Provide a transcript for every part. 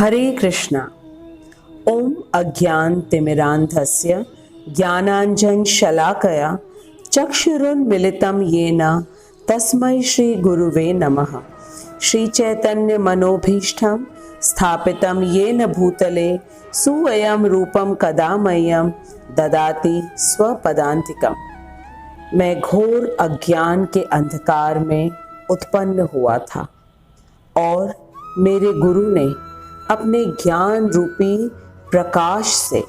हरे कृष्णा। ओम अज्ञान तिमिरांधस्य ज्ञानांजन शलाकया चक्षुरुन्मिलितं येन तस्मै श्री गुरुवे नमः। श्री चैतन्य मनोभीष्टं स्थापितं येन भूतले सुवयं रूपं कदा मह्यं ददाति स्वपदान्तिकम्। मैं घोर अज्ञान के अंधकार में उत्पन्न हुआ था और मेरे गुरु ने अपने ज्ञान रूपी प्रकाश से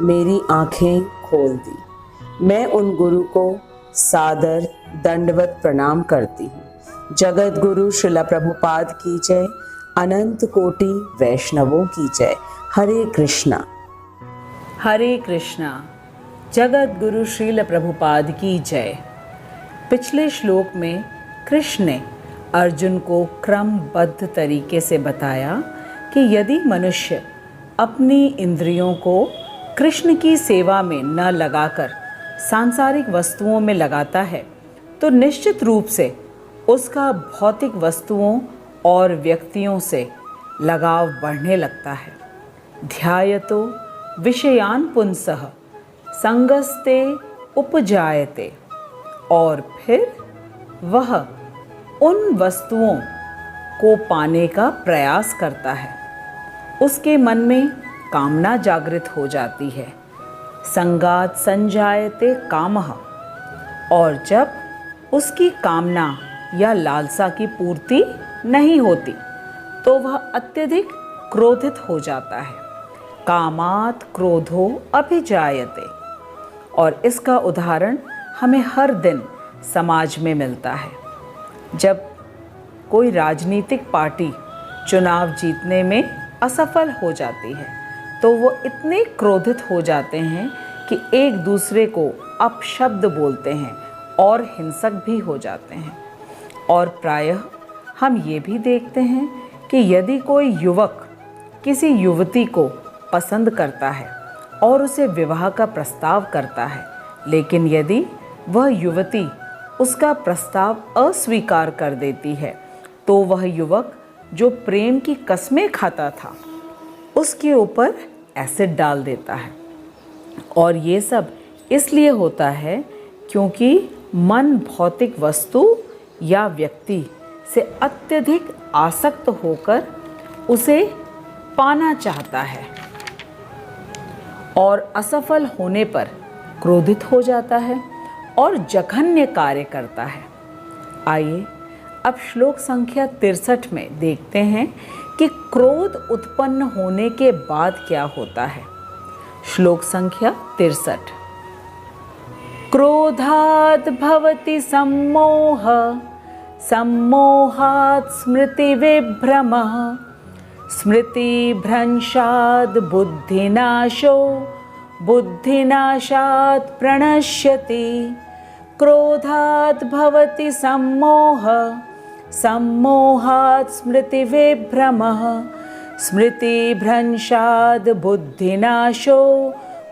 मेरी आंखें खोल दी। मैं उन गुरु को सादर दंडवत प्रणाम करती हूँ। जगत गुरु श्रील प्रभुपाद की जय, अनंत कोटि वैष्णवों की जय। हरे कृष्णा। हरे कृष्णा। जगत गुरु श्रील प्रभुपाद की जय। पिछले श्लोक में कृष्ण ने अर्जुन को क्रमबद्ध तरीके से बताया कि यदि मनुष्य अपनी इंद्रियों को कृष्ण की सेवा में न लगाकर सांसारिक वस्तुओं में लगाता है तो निश्चित रूप से उसका भौतिक वस्तुओं और व्यक्तियों से लगाव बढ़ने लगता है। ध्यायतो विषयान पुंसः संगस्ते उपजायते, और फिर वह उन वस्तुओं को पाने का प्रयास करता है। उसके मन में कामना जागृत हो जाती है। संगात संजायते कामः, और जब उसकी कामना या लालसा की पूर्ति नहीं होती तो वह अत्यधिक क्रोधित हो जाता है। कामात क्रोधो अभिजायते, और इसका उदाहरण हमें हर दिन समाज में मिलता है। जब कोई राजनीतिक पार्टी चुनाव जीतने में असफल हो जाती है तो वो इतने क्रोधित हो जाते हैं कि एक दूसरे को अपशब्द बोलते हैं और हिंसक भी हो जाते हैं। और प्रायः हम ये भी देखते हैं कि यदि कोई युवक किसी युवती को पसंद करता है और उसे विवाह का प्रस्ताव करता है, लेकिन यदि वह युवती उसका प्रस्ताव अस्वीकार कर देती है तो वह युवक जो प्रेम की कस्में खाता था उसके ऊपर एसिड डाल देता है। और ये सब इसलिए होता है क्योंकि मन भौतिक वस्तु या व्यक्ति से अत्यधिक आसक्त होकर उसे पाना चाहता है और असफल होने पर क्रोधित हो जाता है और जघन्य कार्य करता है। आइए अब श्लोक संख्या 63 में देखते हैं कि क्रोध उत्पन्न होने के बाद क्या होता है। श्लोक संख्या 63। क्रोधात् भवति सम्मोह, सम्मोहात् स्मृति विभ्रमः, स्मृतिभ्रंशात् बुद्धिनाशो, बुद्धिनाशात् प्रणश्यति। क्रोधात् भवति सम्मोह, सम्मोहात् स्मृतिविभ्रमः, स्मृतिभ्रंशात् बुद्धिनाशो,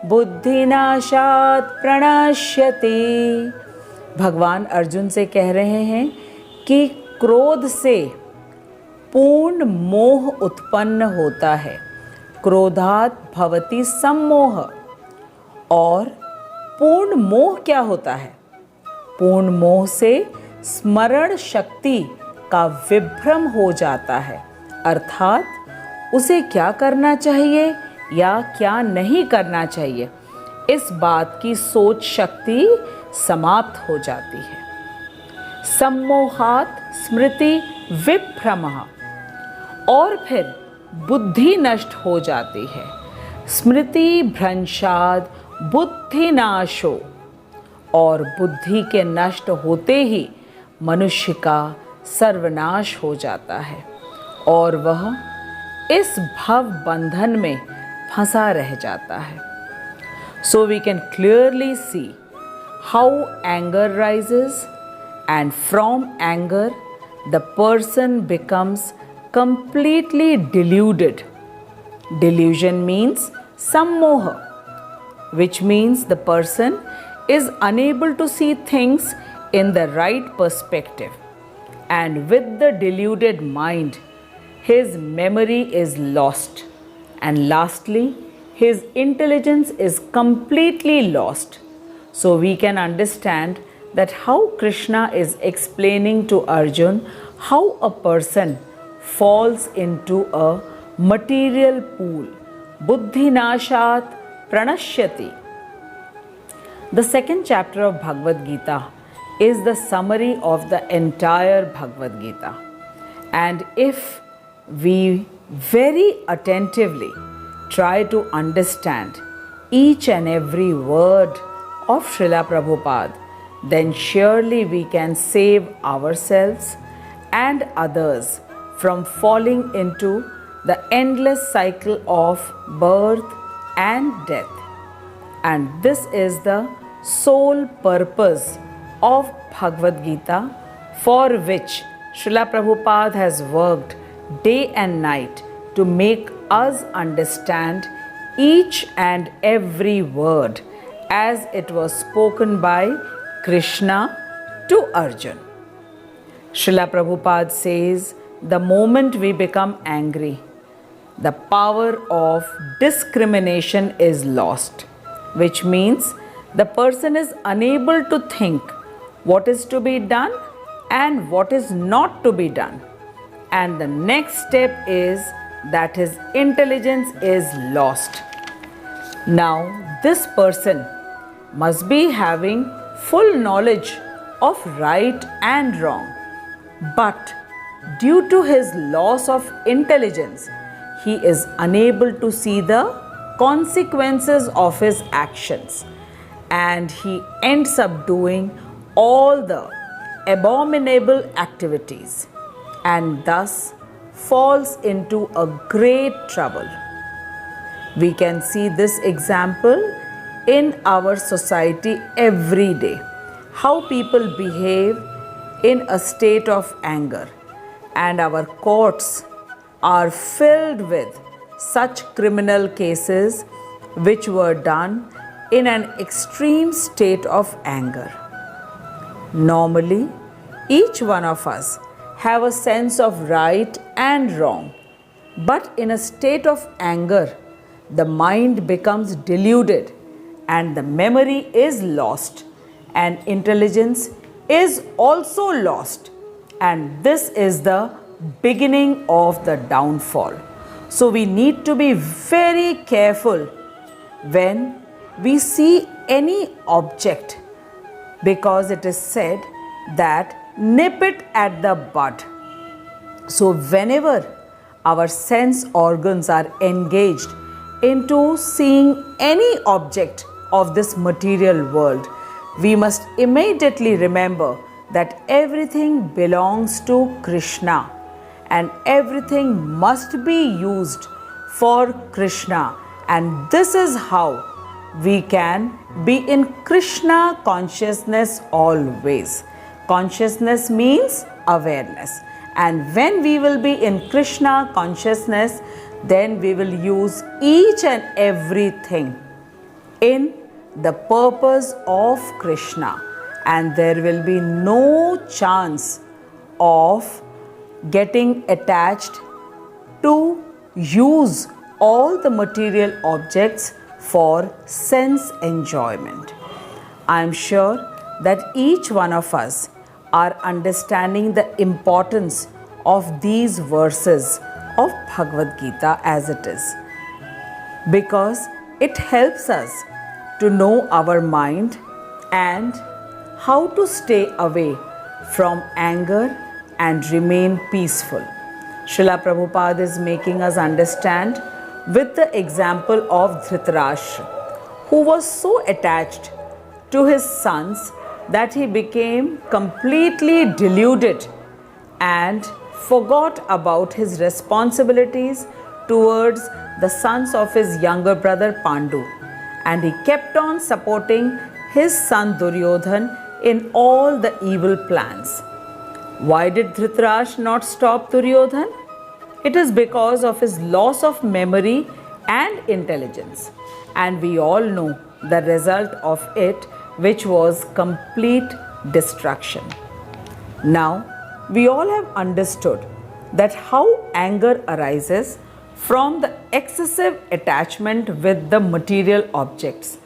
बुद्धिनाशात् प्रणश्यति। भगवान अर्जुन से कह रहे हैं कि क्रोध से पूर्ण मोह उत्पन्न होता है। क्रोधात् भवति सम्मोह, और पूर्ण मोह क्या होता है? पूर्ण मोह से स्मरण शक्ति का विभ्रम हो जाता है, अर्थात उसे क्या करना चाहिए या क्या नहीं करना चाहिए इस बात की सोच शक्ति समाप्त हो जाती है। सम्मोहात् स्मृति विभ्रमः, और फिर बुद्धि नष्ट हो जाती है। स्मृति भ्रंशात् बुद्धिनाशो, और बुद्धि के नष्ट होते ही मनुष्य का सर्वनाश हो जाता है और वह इस भव बंधन में फंसा रह जाता है। So we can clearly see how anger rises, and from anger the person becomes completely deluded. Delusion means sammoha, which means the person is unable to see things in the right perspective, and with the deluded mind his memory is lost. And lastly, his intelligence is completely lost. So we can understand that how Krishna is explaining to Arjun how a person falls into a material pool. Buddhinashat pranashyati. The second chapter of Bhagwatgita is the summary of the entire Bhagwatgita. And if we very attentively try to understand each and every word of Srila Prabhupada, then surely we can save ourselves and others from falling into the endless cycle of birth and death. And this is the sole purpose of Bhagavad Gita, for which Srila Prabhupada has worked day and night to make us understand each and every word as it was spoken by Krishna to Arjun. Srila Prabhupada says, the moment we become angry, the power of discrimination is lost, which means the person is unable to think what is to be done and what is not to be done. And the next step is that his intelligence is lost. Now, this person must be having full knowledge of right and wrong. But due to his loss of intelligence, he is unable to see the consequences of his actions. And he ends up doing all the abominable activities and thus falls into a great trouble. We can see this example in our society every day, how people behave in a state of anger, and our courts are filled with such criminal cases which were done in an extreme state of anger. Normally, each one of us have a sense of right and wrong, but in a state of anger, the mind becomes deluded and the memory is lost and intelligence is also lost, and this is the beginning of the downfall. So we need to be very careful when we see any object, because it is said that nip it at the bud. So whenever our sense organs are engaged into seeing any object of this material world, we must immediately remember that everything belongs to Krishna and everything must be used for Krishna. And this is how we can be in Krishna consciousness always. Consciousness means awareness. And when we will be in Krishna consciousness, then we will use each and everything in the purpose of Krishna, and there will be no chance of getting attached to use all the material objects for sense enjoyment. I am sure that each one of us are understanding the importance of these verses of Bhagavad Gita as it is, because it helps us to know our mind and how to stay away from anger and remain peaceful. Srila Prabhupada is making us understand with the example of Dhritarashtra, who was so attached to his sons that he became completely deluded and forgot about his responsibilities towards the sons of his younger brother Pandu, and he kept on supporting his son Duryodhan in all the evil plans. Why did Dhritarashtra not stop Duryodhan? It is because of his loss of memory and intelligence, and we all know the result of it, which was complete destruction. Now, we all have understood that how anger arises from the excessive attachment with the material objects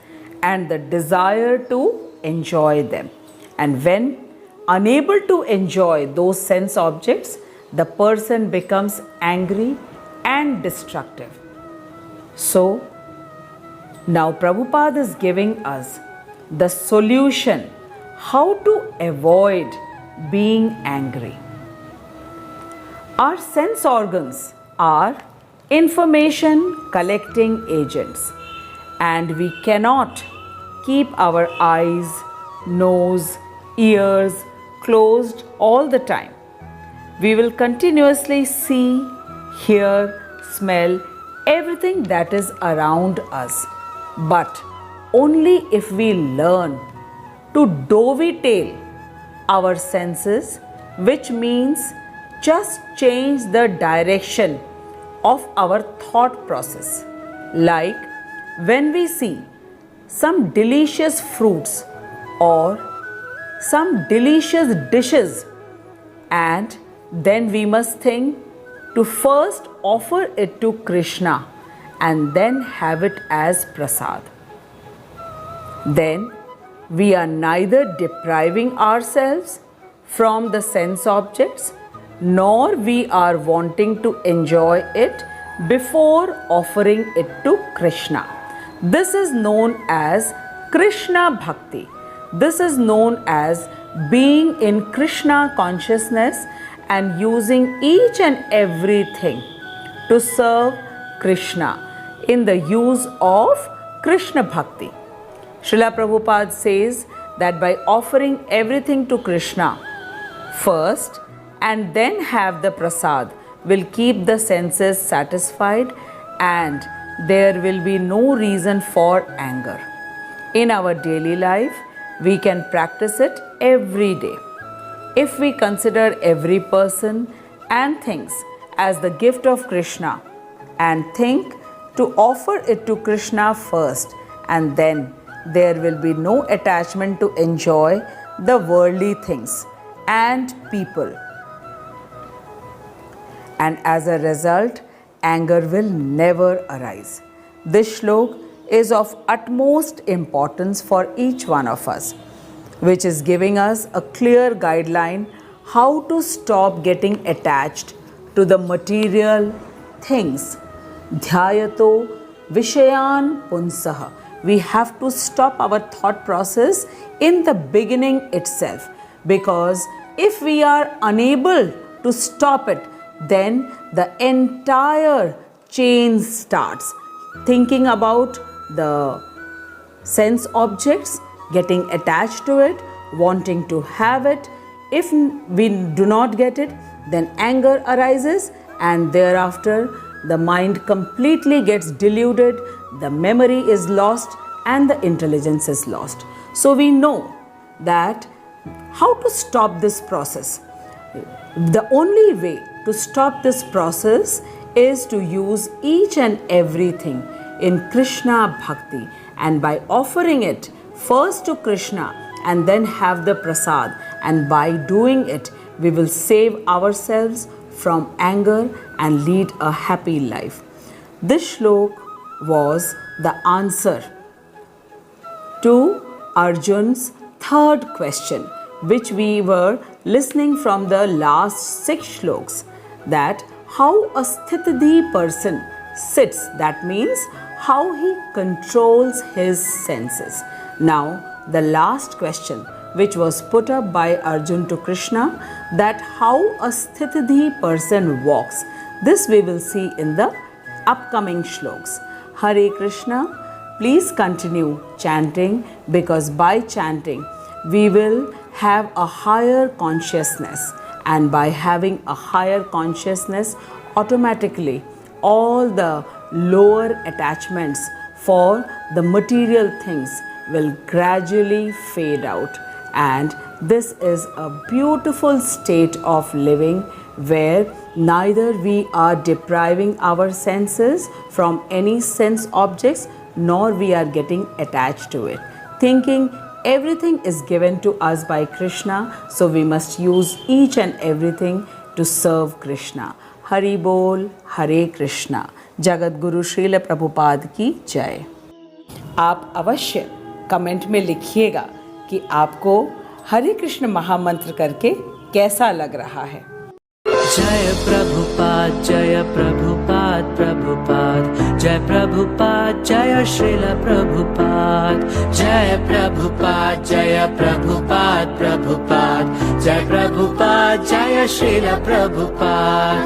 and the desire to enjoy them. And when unable to enjoy those sense objects, the person becomes angry and destructive. So, now Prabhupada is giving us the solution how to avoid being angry. Our sense organs are information collecting agents, and we cannot keep our eyes, nose, ears closed all the time. We will continuously see, hear, smell everything that is around us, but only if we learn to dovetail our senses, which means just change the direction of our thought process. Like when we see some delicious fruits or some delicious dishes, and then we must think to first offer it to Krishna and then have it as prasad. Then we are neither depriving ourselves from the sense objects, nor we are wanting to enjoy it before offering it to Krishna. This is known as Krishna Bhakti. This is known as being in Krishna consciousness and using each and everything to serve Krishna in the use of Krishna Bhakti. Srila Prabhupada says that by offering everything to Krishna first and then have the prasad will keep the senses satisfied and there will be no reason for anger. In our daily life, we can practice it every day. If we consider every person and things as the gift of Krishna and think to offer it to Krishna first, and then there will be no attachment to enjoy the worldly things and people. And as a result, anger will never arise. This shlok is of utmost importance for each one of us, which is giving us a clear guideline how to stop getting attached to the material things. Dhyayato vishayan punsaha. We have to stop our thought process in the beginning itself, because if we are unable to stop it, then the entire chain starts. Thinking about the sense objects, getting attached to it, wanting to have it. If we do not get it, then anger arises, and thereafter the mind completely gets deluded, the memory is lost, and the intelligence is lost. So we know that how to stop this process. The only way to stop this process is to use each and everything in Krishna Bhakti, and by offering it first to Krishna and then have the prasad, and by doing it we will save ourselves from anger and lead a happy life. This shlok was the answer to Arjun's third question, which we were listening from the last 6 shloks, that how a sthitidhi person sits, that means how he controls his senses. Now the last question which was put up by Arjun to Krishna, that how a sthitidhi person walks, this we will see in the upcoming shloks. Hare Krishna, please continue chanting, because by chanting we will have a higher consciousness, and by having a higher consciousness, automatically all the lower attachments for the material things will gradually fade out. And this is a beautiful state of living where neither we are depriving our senses from any sense objects, nor we are getting attached to it, thinking everything is given to us by Krishna, so we must use each and everything to serve Krishna. Hari बोल, हरे कृष्णा। जगत गुरु श्रील प्रभुपाद की जय। आप अवश्य comment में लिखिएगा कि आपको हरे कृष्ण महामंत्र करके कैसा लग रहा है। जय प्रभुपाद प्रभुपाद, जय प्रभुपाद जय श्रील प्रभुपाद। जय प्रभुपाद प्रभुपाद, जय प्रभुपाद जय श्रील प्रभुपाद।